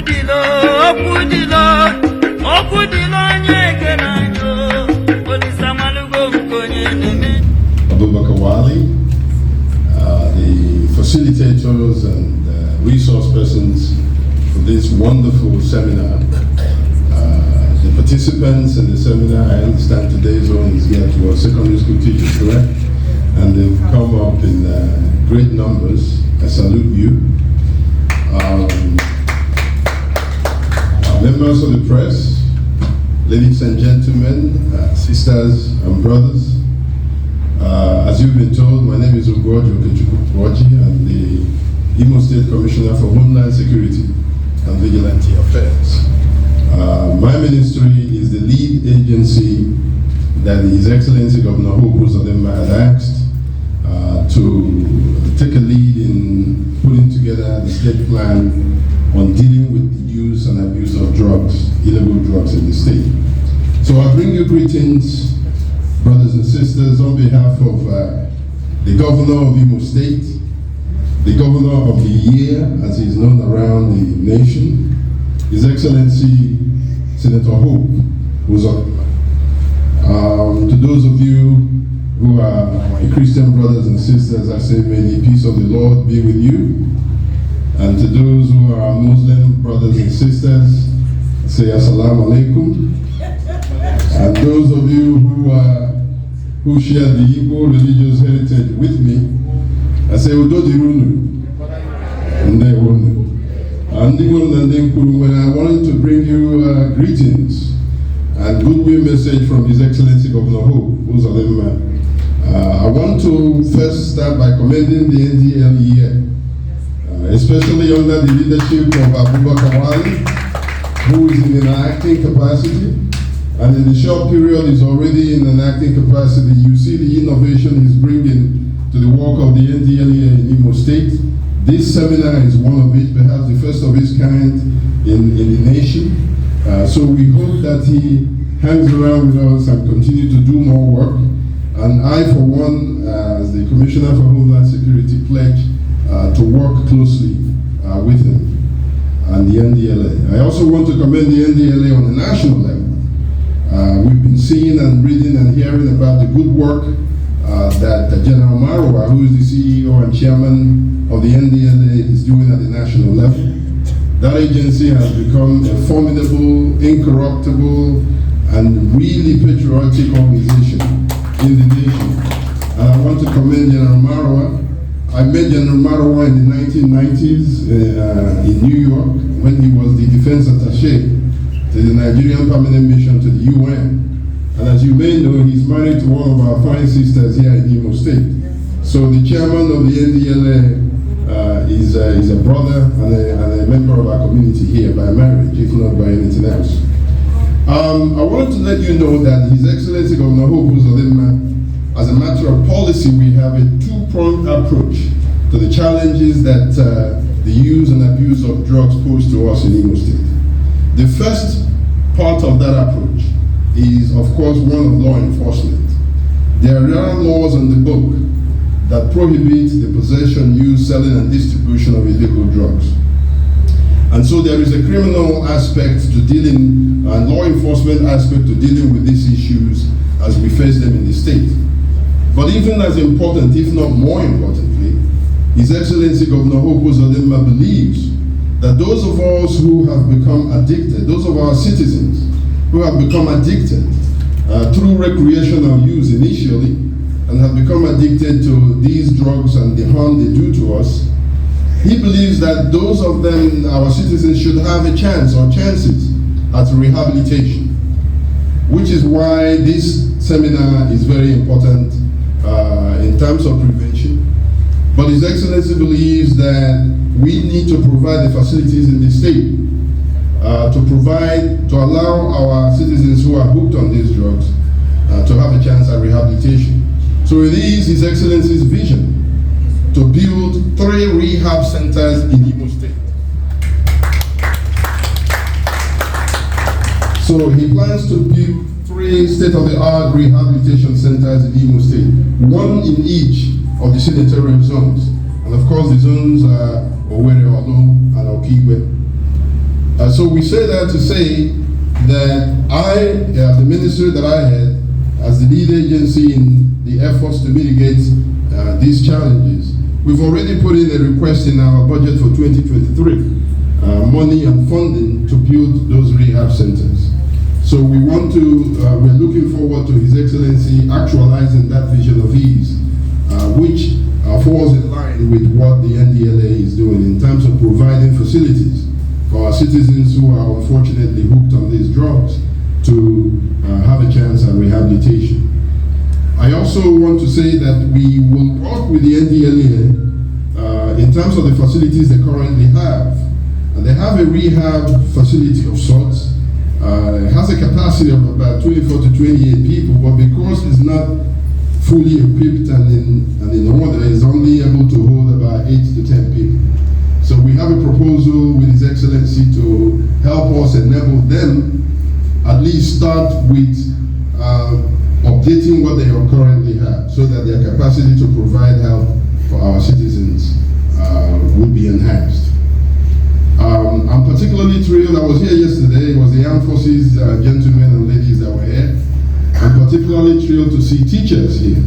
The facilitators and resource persons for this wonderful seminar. The participants in the seminar, I understand today's one is geared towards secondary school teachers, correct? And they've come up in great numbers. I salute you. Members of the press, ladies and gentlemen, sisters and brothers, as you've been told, my name is Ugorji. I'm the Imo State Commissioner for Homeland Security and Vigilante Affairs. My ministry is the lead agency that His Excellency Governor Hope Uzodinma had asked to take a lead in putting together the state plan on dealing with the use and abuse of drugs, illegal drugs in the state. So I bring you greetings, brothers and sisters, on behalf of the Governor of Imo State, the Governor of the Year, as he is known around the nation, His Excellency Senator Hope Uzodinma. To those of you who are my Christian brothers and sisters, I say, may the peace of the Lord be with you. And to those who are Muslim brothers and sisters, I say Assalamu alaikum. And those of you who share the Igbo religious heritage with me, I say Udodirunu. And I wanted to bring you greetings and goodwill message from His Excellency Governor Hope Uzodinma. I want to first start by commending the NDLEA, especially under the leadership of Abubakar Wali, who is in an acting capacity, and in the short period is already in an acting capacity. You see the innovation he's bringing to the work of the NDLEA in Imo State. This seminar is one of it, perhaps the first of its kind in the nation. So we hope that he hangs around with us and continue to do more work. And I, for one, as the Commissioner for Homeland Security, pledge to work closely with him and the NDLEA. I also want to commend the NDLEA on the national level. We've been seeing and reading and hearing about the good work that General Marwa, who is the CEO and Chairman of the NDLEA, is doing at the national level. That agency has become a formidable, incorruptible, and really patriotic organization in the nation. And I want to commend General Marwa. I met General Marwa in the 1990s in New York when he was the defense attaché to the Nigerian Permanent Mission to the UN. And as you may know, he's married to one of our fine sisters here in Imo State. So the chairman of the NDLEA is a brother and a member of our community here by marriage, if not by anything else. I wanted to let you know that His Excellency Governor Hope Uzodinma, as a matter of policy, we have a two-pronged approach to the challenges that the use and abuse of drugs pose to us in Imo State. The first part of that approach is, of course, one of law enforcement. There are laws on the book that prohibit the possession, use, selling, and distribution of illegal drugs. And so there is a criminal aspect to dealing, and law enforcement aspect to dealing with these issues as we face them in the state. But even as important, if not more importantly, His Excellency Governor Hope Uzodinma believes that those of us who have become addicted, those of our citizens who have become addicted through recreational use initially, and have become addicted to these drugs and the harm they do to us, he believes that those of them, our citizens, should have a chance or chances at rehabilitation, which is why this seminar is very important in terms of prevention. But His Excellency believes that we need to provide the facilities in the state to allow our citizens who are hooked on these drugs to have a chance at rehabilitation. So it is His Excellency's vision to build 3 rehab centers in Imo State. So he plans to build 3 state-of-the-art rehabilitation centers in Imo State, 1 in each of the senatorial zones. And of course the zones are Owerri, Olo, and Okigwe. So we say that to say that the ministry that I had, as the lead agency in the efforts to mitigate these challenges, we've already put in a request in our budget for 2023, money and funding to build those rehab centers. So we want to, we're looking forward to His Excellency actualizing that vision of his, which falls in line with what the NDLEA is doing in terms of providing facilities for our citizens who are unfortunately hooked on these drugs to have a chance at rehabilitation. I also want to say that we will work with the NDLEA in terms of the facilities they currently have. They have a rehab facility of sorts. It has a capacity of about 24 to 28 people, but because it's not fully equipped and in order, it's only able to hold about 8 to 10 people. So we have a proposal with His Excellency to help us enable them at least start with updating what they currently have, so that their capacity to provide help for our citizens would be enhanced. I'm particularly thrilled. I was here yesterday. It was the Armed Forces gentlemen and ladies that were here. I'm particularly thrilled to see teachers here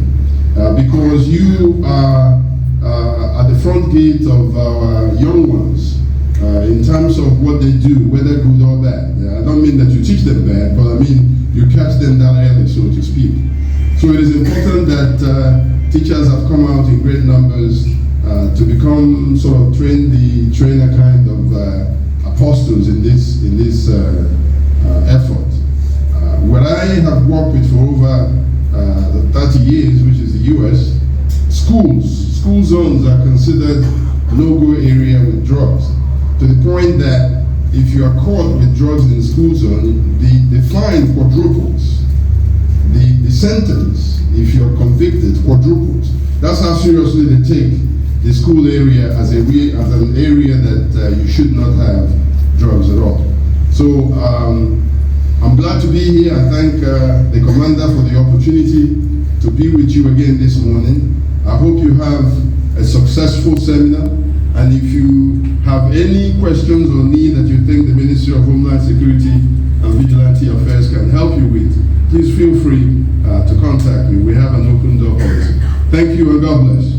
because you are at the front gate of our young ones in terms of what they do, whether good or bad. I don't mean that you teach them bad, but I mean you catch them that early, so to speak. So it is important that teachers have come out in great numbers to become sort of trainer kind of apostles in this effort. What I have worked with for over 30 years, which is the US, school zones are considered no-go area with drugs, to the point that if you are caught with drugs in the school zone, the fine quadruples. The sentence, if you're convicted, quadruples. That's how seriously they take the school area as an area that you should not have drugs at all. So I'm glad to be here. I thank the commander for the opportunity to be with you again this morning. I hope you have a successful seminar, and if you have any questions or need that you think the Ministry of Homeland Security and Vigilante Affairs can help you with, please feel free to contact me. We have an open door policy. Thank you and God bless.